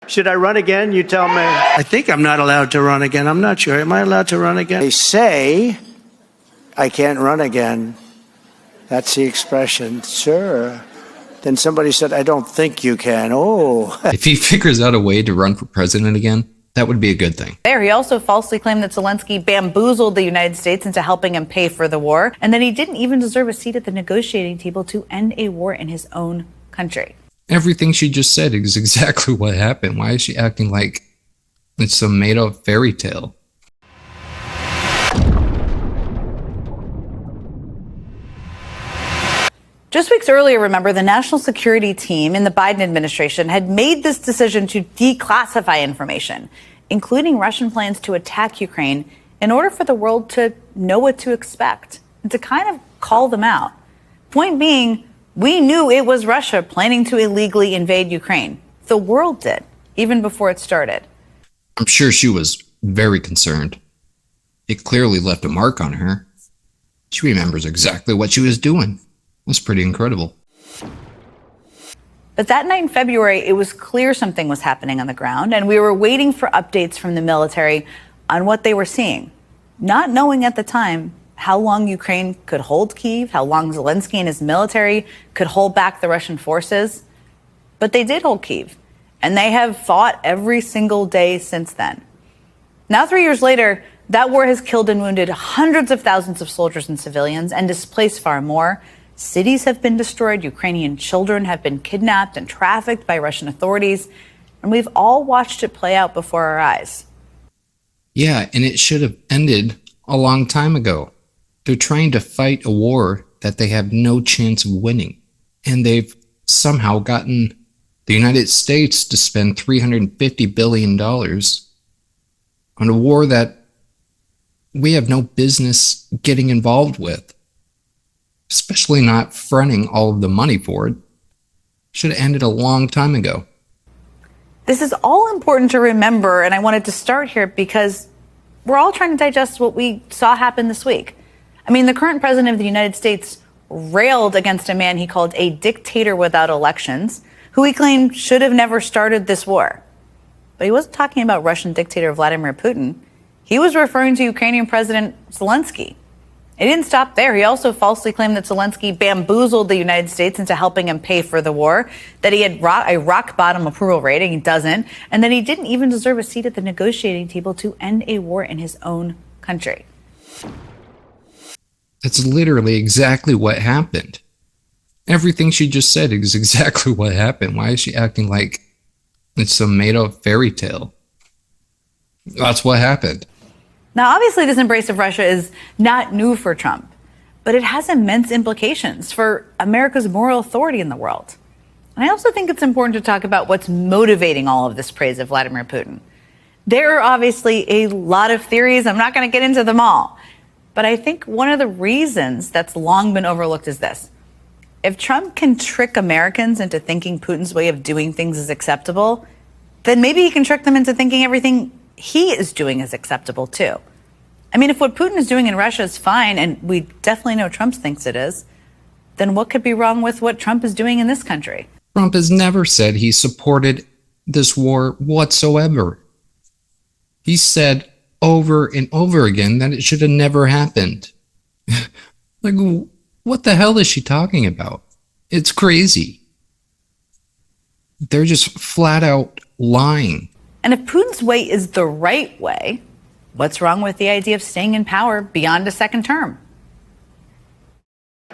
Should I run again? You tell me. I think I'm not allowed to run again. I'm not sure. Am I allowed to run again? They say I can't run again. That's the expression. Sure. Then somebody said, I don't think you can. Oh. If he figures out a way to run for president again, that would be a good thing. He also falsely claimed that Zelensky bamboozled the United States into helping him pay for the war, and that he didn't even deserve a seat at the negotiating table to end a war in his own country. Everything she just said is exactly what happened. Why is she acting like it's some made-up fairy tale? Just weeks earlier, remember, the national security team in the Biden administration had made this decision to declassify information, including Russian plans to attack Ukraine, in order for the world to know what to expect and to kind of call them out. Point being, we knew it was Russia planning to illegally invade Ukraine. The world did, even before it started. I'm sure she was very concerned. It clearly left a mark on her. She remembers exactly what she was doing. That's pretty incredible. But that night in February, it was clear something was happening on the ground, and we were waiting for updates from the military on what they were seeing, not knowing at the time how long Ukraine could hold Kyiv, how long Zelensky and his military could hold back the Russian forces. But they did hold Kyiv, and they have fought every single day since then. Now, 3 years later, that war has killed and wounded hundreds of thousands of soldiers and civilians and displaced far more. Cities have been destroyed. Ukrainian children have been kidnapped and trafficked by Russian authorities. And we've all watched it play out before our eyes. Yeah, and it should have ended a long time ago. They're trying to fight a war that they have no chance of winning. And they've somehow gotten the United States to spend $350 billion on a war that we have no business getting involved with. Especially not fronting all of the money for it. Should have ended a long time ago. This is all important to remember, and I wanted to start here because we're all trying to digest what we saw happen this week. I mean, the current president of the United States railed against a man he called a dictator without elections, who he claimed should have never started this war. But he wasn't talking about Russian dictator Vladimir Putin. He was referring to Ukrainian President Zelensky. It didn't stop there. He also falsely claimed that Zelensky bamboozled the United States into helping him pay for the war, that he had a rock-bottom approval rating, he doesn't, and that he didn't even deserve a seat at the negotiating table to end a war in his own country. That's literally exactly what happened. Everything she just said is exactly what happened. Why is she acting like it's some made-up fairy tale? That's what happened. Now, obviously, this embrace of Russia is not new for Trump, but it has immense implications for America's moral authority in the world. And I also think it's important to talk about what's motivating all of this praise of Vladimir Putin. There are obviously a lot of theories. I'm not going to get into them all. But I think one of the reasons that's long been overlooked is this. If Trump can trick Americans into thinking Putin's way of doing things is acceptable, then maybe he can trick them into thinking everything he is doing is acceptable too. I mean, if what Putin is doing in Russia is fine, and we definitely know Trump thinks it is, then what could be wrong with what Trump is doing in this country? Trump has never said he supported this war whatsoever. He said over and over again that it should have never happened. Like, what the hell is she talking about? It's crazy. They're just flat out lying. And if Putin's way is the right way, what's wrong with the idea of staying in power beyond a second term?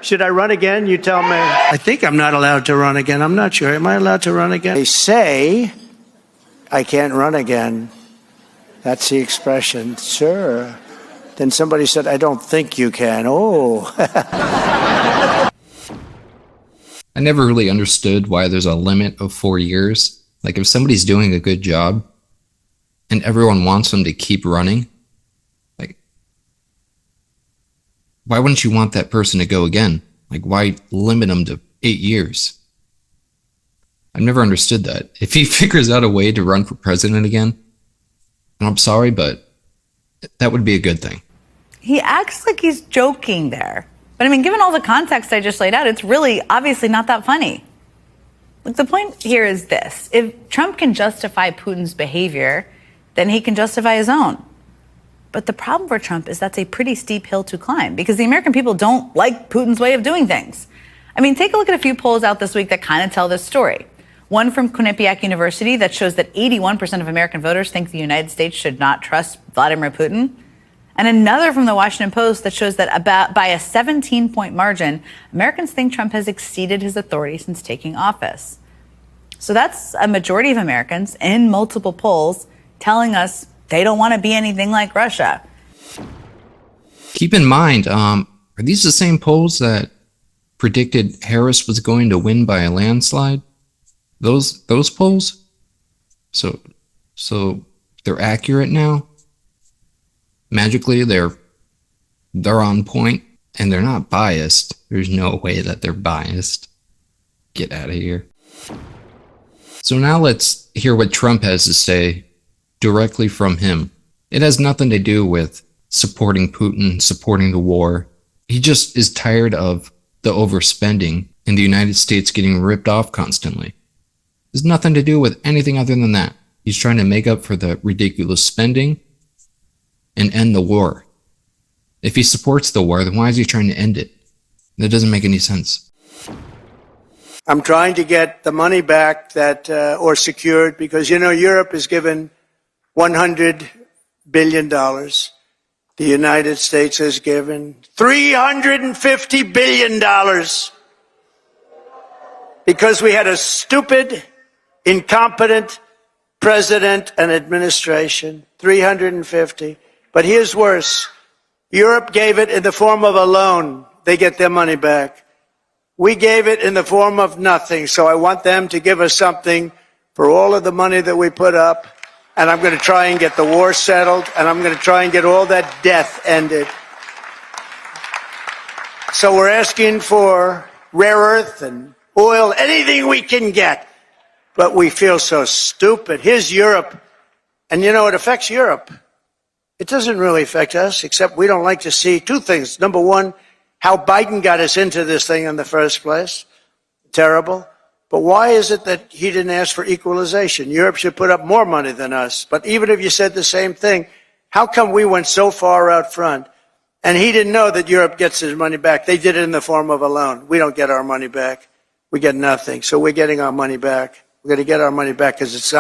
Should I run again? You tell me. I think I'm not allowed to run again. I'm not sure. Am I allowed to run again? They say I can't run again. That's the expression. Sure. Then somebody said, I don't think you can. Oh. I never really understood why there's a limit of 4 years. Like, if somebody's doing a good job and everyone wants them to keep running, like, why wouldn't you want that person to go again? Like, why limit them to 8 years? I've never understood that. If he figures out a way to run for president again, and I'm sorry, but that would be a good thing. He acts like he's joking there. But I mean, given all the context I just laid out, it's really obviously not that funny. Look, the point here is this. If Trump can justify Putin's behavior, then he can justify his own. But the problem for Trump is that's a pretty steep hill to climb because the American people don't like Putin's way of doing things. I mean, take a look at a few polls out this week that kind of tell this story. One from Quinnipiac University that shows that 81% of American voters think the United States should not trust Vladimir Putin. And another from the Washington Post that shows that by a 17-point margin, Americans think Trump has exceeded his authority since taking office. So that's a majority of Americans in multiple polls telling us they don't want to be anything like Russia. Keep in mind, are these the same polls that predicted Harris was going to win by a landslide? Those polls? So they're accurate now? Magically, they're on point, and they're not biased. There's no way that they're biased. Get out of here. So now let's hear what Trump has to say directly from him. It has nothing to do with supporting Putin, supporting the war. He just is tired of the overspending and the United States getting ripped off constantly. It has nothing to do with anything other than that. He's trying to make up for the ridiculous spending and end the war. If he supports the war, then why is he trying to end it? That doesn't make any sense. I'm trying to get the money back or secured because, Europe has given $100 billion. The United States has given $350 billion because we had a stupid, incompetent president and administration. 350. But here's worse. Europe gave it in the form of a loan. They get their money back. We gave it in the form of nothing. So I want them to give us something for all of the money that we put up. And I'm going to try and get the war settled. And I'm going to try and get all that death ended. So we're asking for rare earth and oil, anything we can get. But we feel so stupid. Here's Europe. And it affects Europe. It doesn't really affect us, except we don't like to see two things. Number one, how Biden got us into this thing in the first place. Terrible. But why is it that he didn't ask for equalization? Europe should put up more money than us. But even if you said the same thing, how come we went so far out front? And he didn't know that Europe gets his money back. They did it in the form of a loan. We don't get our money back. We get nothing. So we're getting our money back. We're going to get our money back because it's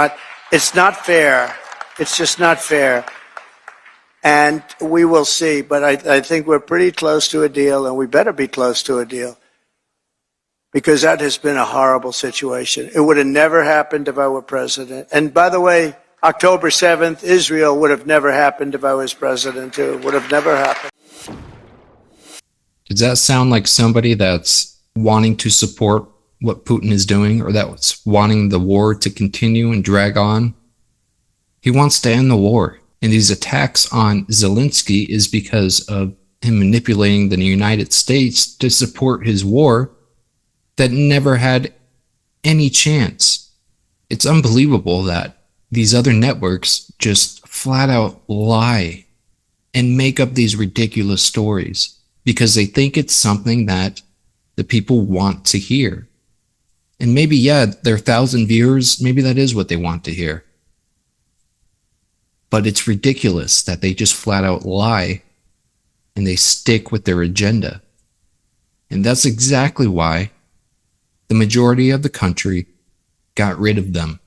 not fair. It's just not fair. And we will see. But I think we're pretty close to a deal, and we better be close to a deal. Because that has been a horrible situation. It would have never happened if I were president. And by the way, October 7th, Israel would have never happened if I was president, too. Would have never happened. Does that sound like somebody that's wanting to support what Putin is doing, or that's wanting the war to continue and drag on? He wants to end the war. And these attacks on Zelensky is because of him manipulating the United States to support his war that never had any chance. It's unbelievable that these other networks just flat out lie and make up these ridiculous stories because they think it's something that the people want to hear. And maybe, yeah, their 1,000 viewers, maybe that is what they want to hear. But it's ridiculous that they just flat out lie and they stick with their agenda. And that's exactly why the majority of the country got rid of them.